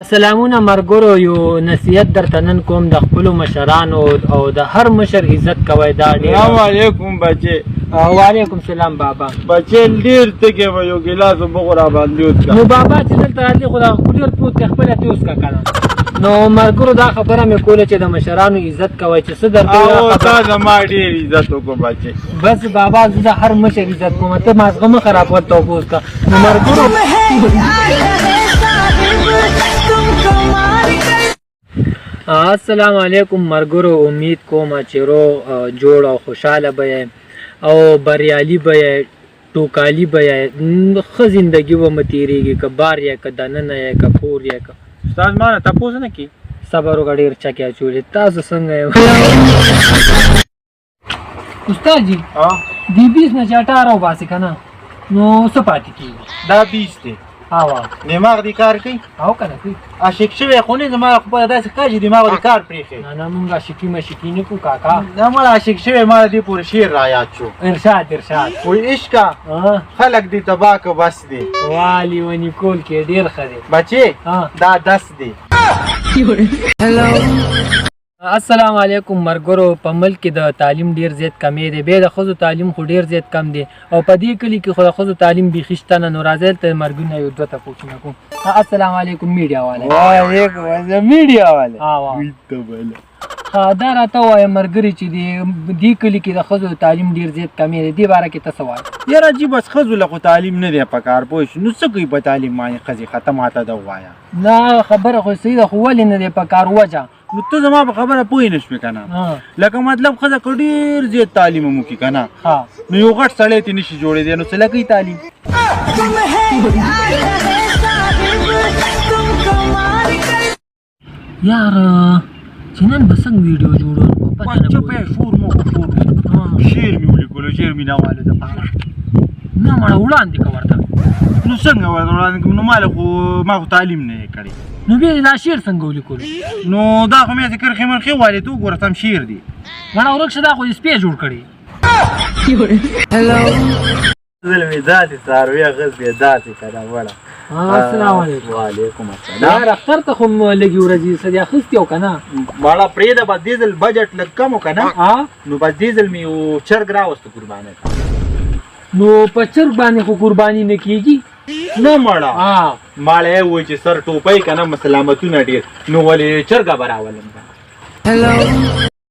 سلامونه مرګرو یو نصیحت درته نن کوم د خپلو مشرانو او د هر مشر عزت کوئ دا ډېر. سلام علیکم بچې. وعلیکم سلام بابا. بچې ډېر تږی به یو ګیلاس اوبه خو راباندې وڅښه. نو بابا چې دلته راغلې خو دا کولر پروت دی خپله ترې وڅښه که نه. نو مرګرو دا خبره مې کوله چې د مشرانو عزت کوئ چې څه درته تا زما ډېر عزت وکړو بچې. بس بابا زه د هر مشر عزت کوم ته مازغه مه خراب ورته اوبه وڅښه. نو مرګرو السلام علیکم مرګرو. امید کوم چې روغ جوړ او خوشحاله به یې او بریالي به یې ټوکالي به یې ښه زندګي به مو تېرېږي که بار یې که دننه یې که کور یې که استاد ما نه تپوس نه کړي. صبر وکړه ډېر چکې اچولې. تاسو څنګه یې استاد جي دې 20 نه چې 18 وباسې که نه نو څه پاتې کېږي؟ دا 20 دی. دماغ دې کار کوي او که نه کوي؟ عاشق شوی خو نه زما خپله داسې ښکاري چې دماغ دې کار پرېښی. نه نه مونږ عاشقي مشقي نه کوو کاکا. نه مړه عاشق شوی ما دې پورې شعر را یاد شو. ارشاد وایي عشقه خلک دې تباه که بس دی. والي ونی کول کې ډېر ښه دی بچې دا 10 دی. السلام علیکم مرګرو. په ملک کې د تعلیم ډیر زیات کمی دی. بیا د ښځو تعلیم خو ډیر زیات کم دی او په دې کلي کې خو د ښځو تعلیم بیخي شته نه. نو راځئ دلته مرګونه یو دوه تپوسونه کوم. السلام علیکم میډیا والا. وعلیکم السلام میډیا والا. دا راته ووایه مرګري چې دې کلي کې د ښځو تعلیم ډیر زیات کمی دی. دې باره کې ته څه وایې؟ یاره جي بس ښځو له خو تعلیم نه دی پکار پوه شو. نو څه کوي په تعلیم باندې ښځې ښه ته ماته ده ووایه. نه خبره خو صحیح ده خو ولې نه دی پکار وجه؟ نو ته زما په خبره پوه نه شوې که نه. لکه مطلب ښځه که ډېر زیات تعلیم هم وکړي که نه نو یو غټ سړی ترې نشي جوړېدی. نو څه لکوي تعلیم؟ یاره چې نن به څنګه ویډیو جوړوم بس چوپ یې شور مو شور شعر مې ولیکلو شعر مینهوالو دپاره. نه مړه وړاندې که ورته. نو څنګه ورته وړاندې کړم؟ نو ما خو تعلیم نه یې کړی. نو بیا دا شعر څنګه ولیکلو؟ نو دا خو مې کرښې مرخې والې ته وګوره سم شعر دی. مړه ورک شه دا خو سپی جوړ کړي. زلمې داسې څاروي اخیستې داسې که نه وړه. السلام علیکم. وعلیکم السلام. یار اختر ته خو لږې ورځې څه دې اخیستې وو که نه؟ مړه پرېږده بس دې ځل بجټ لږ کم و که نه نو بس دې ځل مې یو چرګ راوسته قربانۍ ته. نو په چرګ باندې خو قرباني نه کېږي. نه مړه ماړه یې ووایي چې سر ټوپۍ که نه مسلامتونه ډېر نو ولې چرګه به راولم.